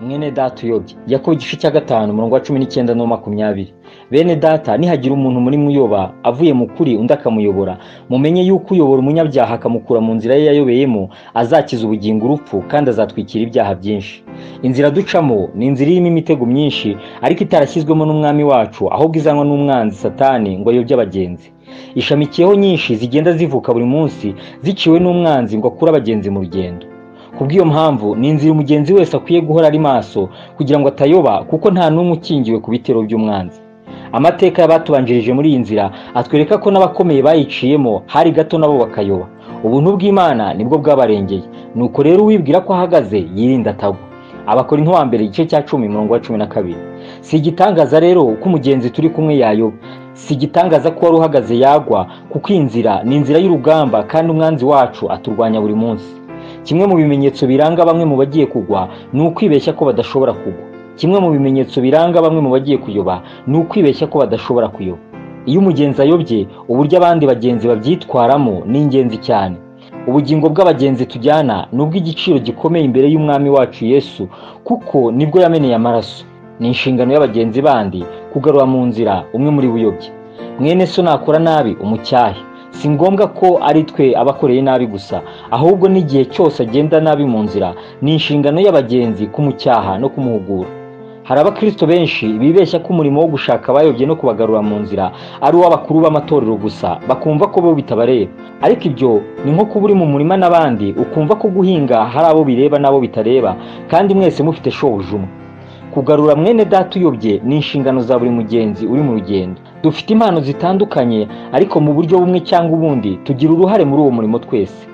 mwene data uyobye. Yakobo igice cya 5 umurongo wa 19 no 20. Bene data, nihagira umuntu muri muyoba avuye mu kuri undi akamuyobora, mumenye yuko uyobora umunyabyaha akamukura mu nzira ye yayobeyemo azakiza ubugingo urupfu kandi azatwikira ibyaha byinshi. Inzira ducamo ni inzira irimo imitego myinshi ariko itarashyizwemo n'umwami wacu, ahubwo izanwa n'umwanzi Satani ngo ayobye abagenzi. Ishamikiyeho nyinshi zigenda zivuka buri munsi ziciwe n'umwanzi ngo akure abagenzi mu rugendo. Kubw'iyo mpamvu ni inzira umugenzi wese akwiye guhora ari maso kugira ngo atayoba, kuko nta n'umwe ukingiwe ku bitero by'umwanzi. Amateka y'abatubanjirije muri iyi nzira atwereka ko n'abakomeye bayiciyemo hari gato nabo bakayoba. Ubuntu bw'Imana nibwo bwabarengeye. Nuko rero uwibwira ko ahagaze yirinda atagwa. Abakorinto wa mbere igice cya 10 umurongo wa 12. Si igitangaza rero uko umugenzi turi kumwe yayoba. Si igitangaza ko wari uhagaze yagwa, kuko inzira ni inzira y'urugamba kandi umwanzi wacu aturwanya buri munsi. Kimwe mu bimenyetso biranga bamwe mu bagiye kugwa ni ukwibeshya ko badashobora kugwa. Kimwe mu bimenyetso biranga bamwe mu bagiye kuyoba ni ukwibeshya ko badashobora kuyoba. Iyo umugenzi ayobye, uburyo abandi bagenzi babyitwaramo ni ingenzi cyane. Ubugingo bw'abagenzi tujyana nubwo igiciro gikomeye imbere y'umwami wacu Yesu, kuko nibwo yameneye amaraso. Ni inshingano y'abagenzi bandi kugarura mu nzira umwe muri buyobye. Mwene so nakora nabi umucyahe. Si ngombwa ko ari twe abakoreye nabi gusa, ahubwo n'igihe cyose agenda nabi mu nzira ni inshingano y'abagenzi kumucyaha no kumuhugura. Hari abakristo benshi bibeshya ko umurimo wo gushaka abayobye no kubagarura mu nzira ari uw'abakuru b'amatorero gusa, bakumva ko bo bitabareba. Ariko ibyo ni nko kuba uri mu murima n'abandi ukumva ko guhinga hari abo bireba n'abo bitareba, kandi mwese mufite shobuja umwe. Kugarura mwene data uyobye ni inshingano za buri mugenzi uri mu rugendo. Dufite impano zitandukanye, ariko mu buryo bumwe cyangwa ubundi tugira uruhare muri uwo murimo twese.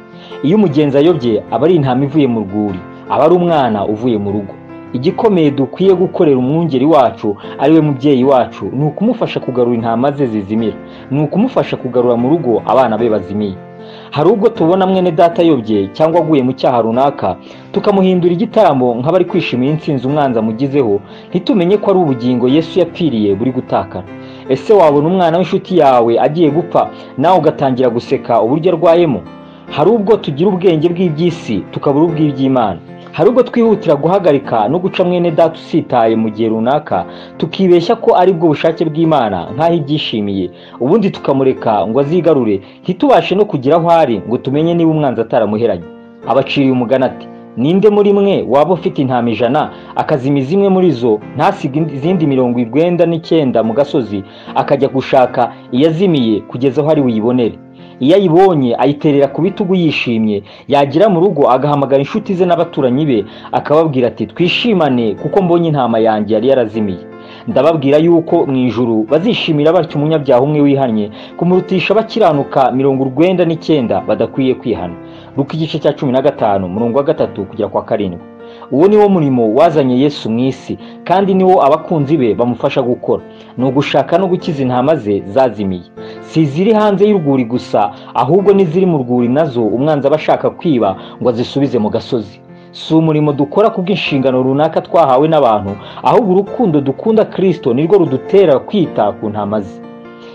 Iyo umugenzi ayobye aba ari intama ivuye mu rwuri, aba ari umwana uvuye mu rugo. Igikomeye dukwiye gukorera umwungeri wacu ari we mubyeyi wacu ni ukumufasha kugarura intama ze zizimira, ni ukumufasha kugarura mu rugo abana be bazimiye. Hari ubwo tubona mwene data ayobye cyangwa aguye mu cyaha runaka, tukamuhindura igitaramo nk'abari kwishimira intsinzi umwanzi amugizeho, ntitumenye ko ari ubugingo Yesu yapfiriye buri gutakara. Ese wabona umwana w'inshuti yawe agiye gupfa nawe ugatangira guseka uburyo arwayemo? Hari ubwo tugira ubwenge bw'iby'isi tukabura ubw'iby'Imana. Hari ubwo twihutira guhagarika no guca mwene data usitaye mu gihe runaka, tukibeshya ko ari bwo bushake bw'Imana nk'aho ibyishimiye, ubundi tukamureka ngo azigarure, ntitubashe no kugira aho ari ngo tumenye niba umwanzi ataramuheranye. Abaciriye umugani ati, ninde muri mwe waba ufite intama 100 akazimiza imwe muri zo ntasiga izindi 99 mu gasozi, akajya gushaka iyazimiye kugeza aho ari uyibonere? Iyo ayibonye ayiterera ku bitugu yishimye, yagira mu rugo agahamagara inshuti ze n'abaturanyi be akababwira ati, twishimane kuko mbonye intama yanjye yari yarazimiye. Ndababwira yuko mu ijuru bazishimira batyo umunyabyaha umwe wihannye kumurutisha bakiranuka 99 badakwiye kwihana. Luka igice cya 15 umurongo wa 3 kugera kwa 7. Uwo ni wo murimo wazanye Yesu mu isi, kandi niwo abakunzi be bamufasha gukora, ni ugushaka no gukiza intama ze zazimiye. Si ziri hanze y'urwuri gusa, ahubwo n'iziri mu rwuri nazo umwanzi aba ashaka kwiba ngo azisubize mu gasozi. Si umurimo dukora kubw'inshingano runaka twahawe n'abantu, ahubwo urukundo dukunda Kristo nirwo rudutera kwita ku ntama ze.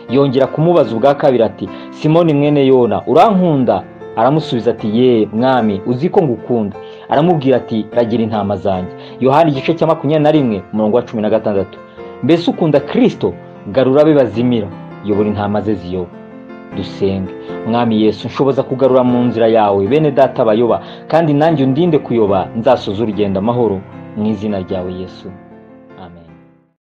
Yongera kumubaza ubwa kabiri ati, Simoni mwene Yona, urankunda? Aramusubiza ati, ye mwami, uzi ko ngukunda. Aramubwira ati, ragira intama zanjye. Yohana igice cya 21 umurongo wa 16. Mbese ukunda Kristo? Garura abe bazimira, yobora intama ze ziyoba. Dusenge. Mwami Yesu, nshoboza kugarura mu nzira yawe bene data bayoba, kandi nanjye undinde kuyoba, nzasoza urugendo amahoro mu izina ryawe Yesu. Amen.